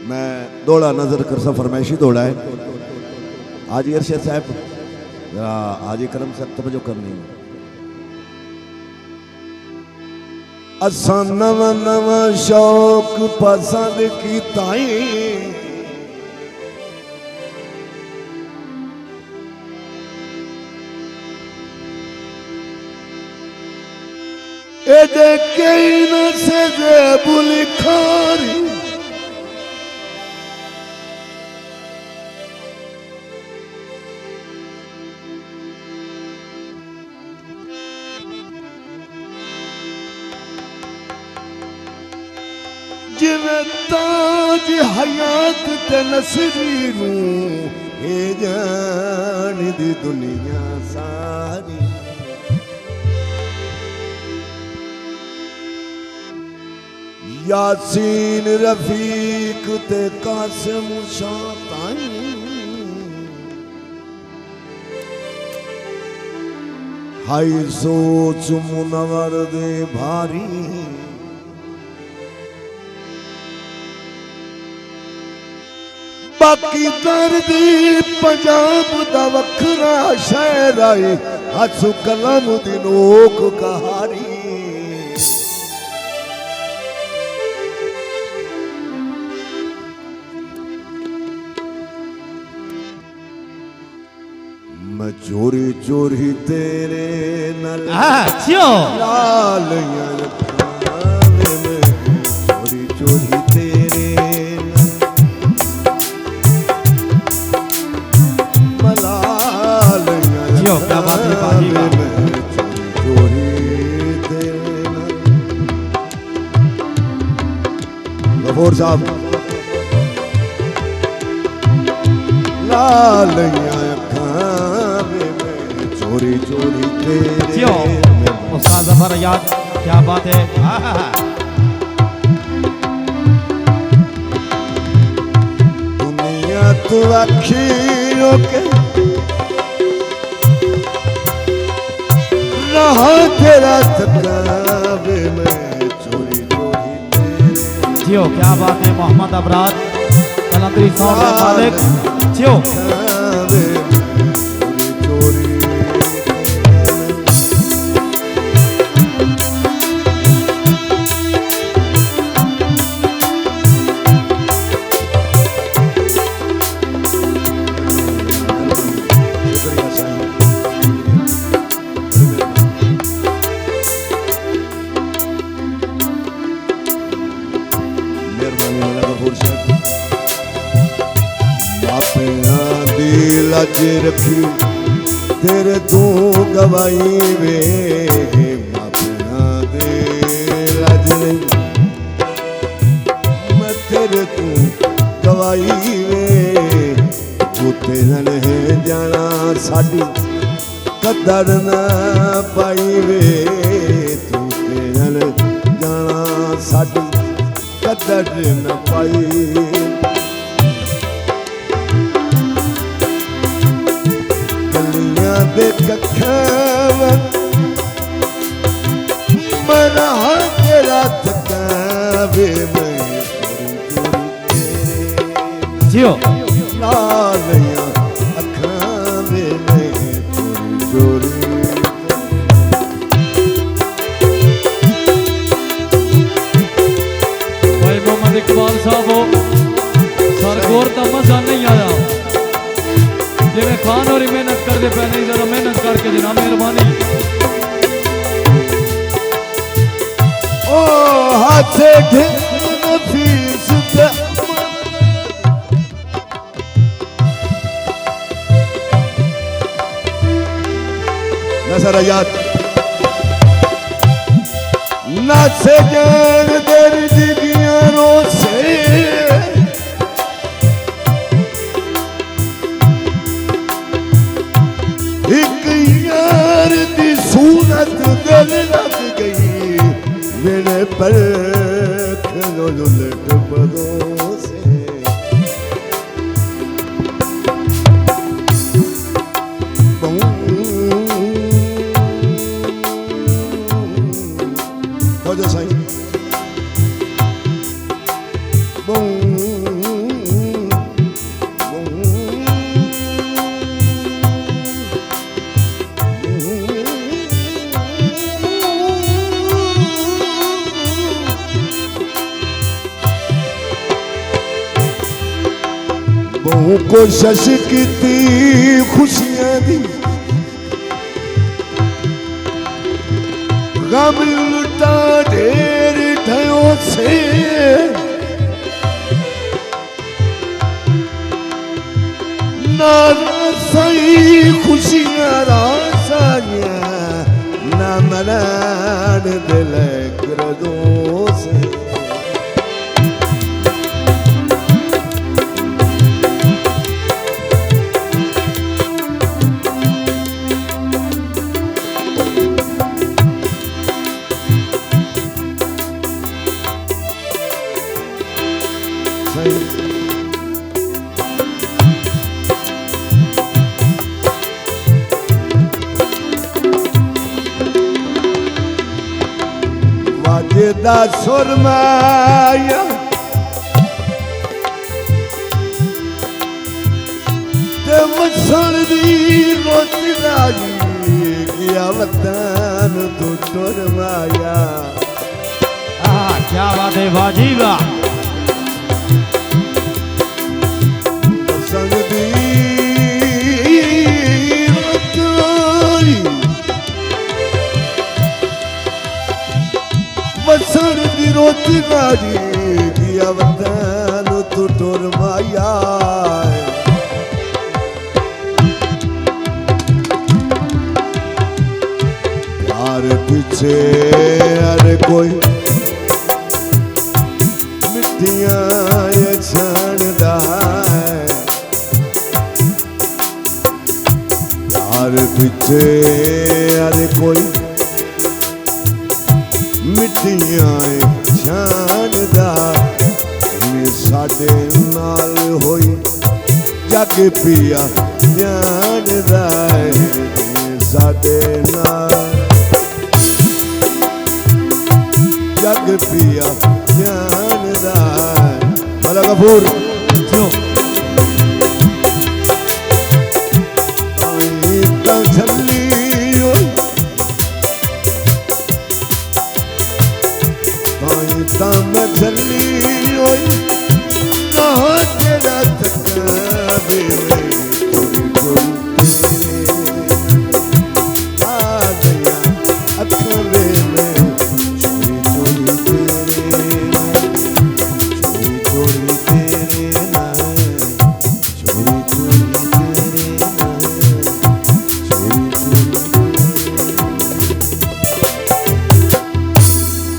मैं दौड़ा नजर कर सा फरमाइशी दौड़ा है आज इरशाद साहब जरा आज करम से तवज्जो करनी असा नवा नवा शौक पसंद की ताई एदे कई न से बुलिखारी जिवें ताज हयात ते नसरी नूं ए जान दी दुनिया सारी यासीन रफीक ते कासिम शाह ताई हाई सोच मुनवर दे भारी बाकी दर्दी पंजाब दा वखरा शहर आई हसु कलम दी नोक कहारी मैं चोरी चोरी तेरे नल लाल चोरी चोरी तेरे मलाल क्या बात है चोरी तेरे गफूर साहब लाल चोरी चोरी तेरे उस्ताद ज़फर याद क्या बात है दुनिया तो अखियों के रहा तेरा तकावे में चोरी चोरी तेरे जियो क्या बात है मोहम्मद अबरार कलंदरी साहब मालिक जियो चोरी लज रखी तेरे तू गवाई वे मापना दे लज मैं तेरे तू गवाई वे तू तेरे जाना साड़ी कदर न पाई वे तू तेरे जाना साड़ी कदर न पाई दे कखावत मरा तेरा थकावे में जियो लालियां अखावे में चोरी भाई मोहम्मद इकबाल साहब हो सरगोर का मजा नहीं आया जिन्हें खान और मेहनत करते पे नहीं जरा मेहनत करके जनाब मेहरबानी ओ हाथ नफीस नजर याद ना से जान दर्द दियारों से एक यार दी सूरत दिल लग गई मेरे पर खलो लट बदों से हो जा साईं बहु कोशिश की खुशियां दी गम लुटा ढेर ठयो से ना सही खुशियां रासाया ना मनान दिल करदों से वाजेदा सुरमाया ते वसन दी रोटी राजी गया वतन तू टुरमाया। क्या बात है बाजी वाह। वसन दी रोटी वसन दी रोटी राजी गया वतन तू टुरमाया। प्यार पीछे अरे कोई मिट्टियां ये छानदा है प्यार पीछे अरे कोई मिट्टियां छानदा साडे नाल होई जग पिया जानदा साडे नाल जग पिया जानदा। भला गफूर झल्ली मैं झल्ली ना तेरा तक